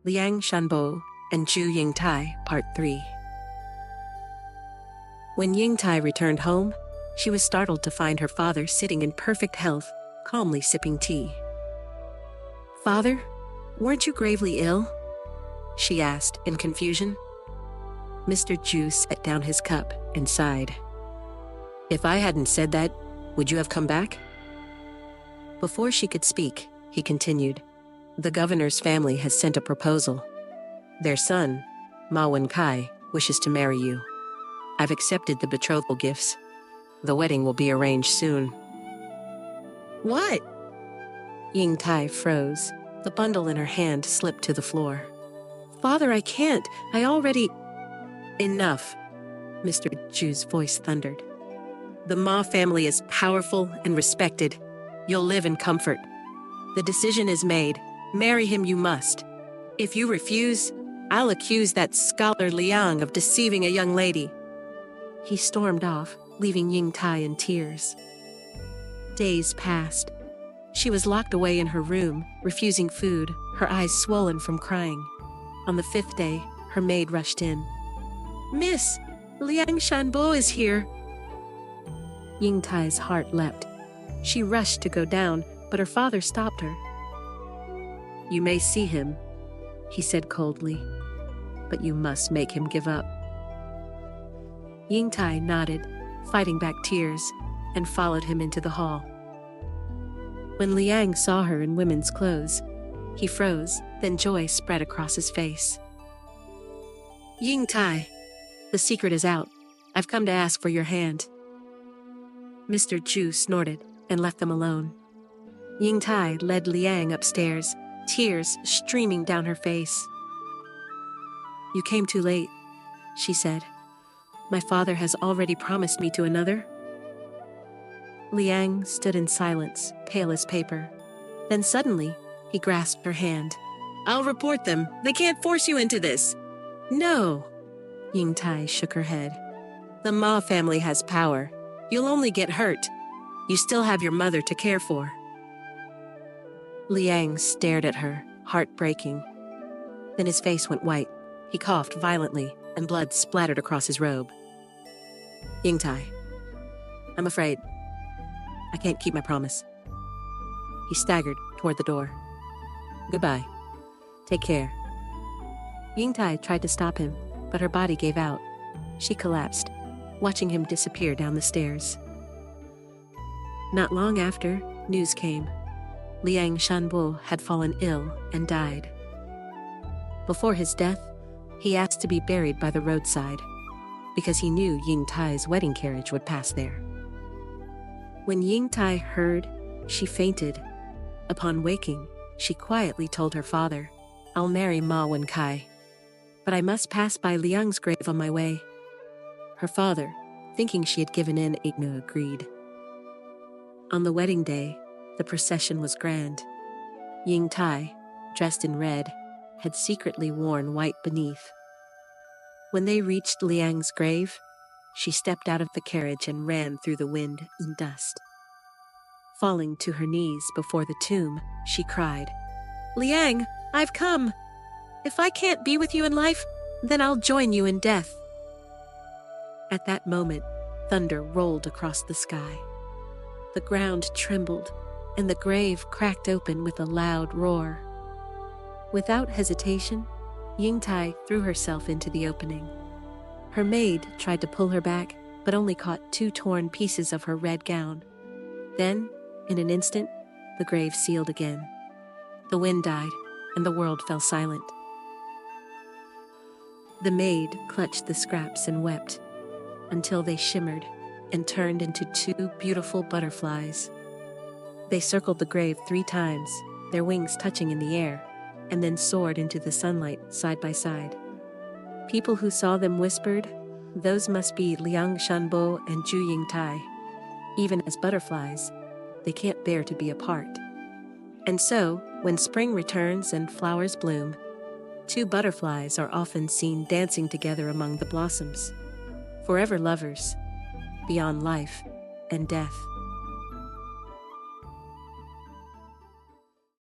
Liang, Shanbo, and Yingtai, Part 3. When Yingtai returned home, she was startled to find her father sitting in perfect health, calmly sipping tea. "Father, weren't you gravely ill?" she asked in confusion. Mr. Zhu set down his cup and sighed. "If I hadn't said that, would you have come back?" Before she could speak, he continued, "The governor's family has sent a proposal. Their son, Ma Wenkai, wishes to marry you. I've accepted the betrothal gifts. The wedding will be arranged soon." "What?" Yingtai froze. The bundle in her hand slipped to the floor. "Father, I can't. I already—" "Enough," Mr. Zhu's voice thundered. "The Ma family is powerful and respected. You'll live in comfort. The decision is made. Marry him you must. If you refuse, I'll accuse that scholar Liang of deceiving a young lady." He stormed off, leaving Yingtai in tears. Days passed. She was locked away in her room, refusing food, her eyes swollen from crying. On the 5th day, her maid rushed in. "Miss, Liang Shanbo is here." Yingtai's heart leapt. She rushed to go down, but her father stopped her. "You may see him," he said coldly, "but you must make him give up." Yingtai nodded, fighting back tears, and followed him into the hall. When Liang saw her in women's clothes, he froze, then joy spread across his face. "Yingtai, the secret is out. I've come to ask for your hand." Mr. Zhu snorted and left them alone. Yingtai led Liang upstairs, tears streaming down her face. "You came too late," she said. "My father has already promised me to another." Liang stood in silence, pale as paper. Then suddenly, he grasped her hand. "I'll report them. They can't force you into this." "No." Yingtai shook her head. "The Ma family has power. You'll only get hurt. You still have your mother to care for." Liang stared at her, heartbreaking. Then his face went white. He coughed violently, and blood splattered across his robe. "Yingtai, I'm afraid I can't keep my promise." He staggered toward the door. "Goodbye. Take care." Yingtai tried to stop him, but her body gave out. She collapsed, watching him disappear down the stairs. Not long after, news came. Liang Shanbo had fallen ill and died. Before his death, he asked to be buried by the roadside, because he knew Yingtai's wedding carriage would pass there. When Yingtai heard, she fainted. Upon waking, she quietly told her father, "I'll marry Ma Wenkai, but I must pass by Liang's grave on my way." Her father, thinking she had given in, agreed. On the wedding day, the procession was grand. Yingtai, dressed in red, had secretly worn white beneath. When they reached Liang's grave, she stepped out of the carriage and ran through the wind and dust. Falling to her knees before the tomb, she cried, "Liang, I've come! If I can't be with you in life, then I'll join you in death." At that moment, thunder rolled across the sky. The ground trembled, and the grave cracked open with a loud roar. Without hesitation, Yingtai threw herself into the opening. Her maid tried to pull her back, but only caught 2 torn pieces of her red gown. Then, in an instant, the grave sealed again. The wind died, and the world fell silent. The maid clutched the scraps and wept, until they shimmered and turned into 2 beautiful butterflies. They circled the grave 3 times, their wings touching in the air, and then soared into the sunlight side by side. People who saw them whispered, "Those must be Liang Shanbo and Yingtai. Even as butterflies, they can't bear to be apart." And so, when spring returns and flowers bloom, 2 butterflies are often seen dancing together among the blossoms, forever lovers, beyond life and death.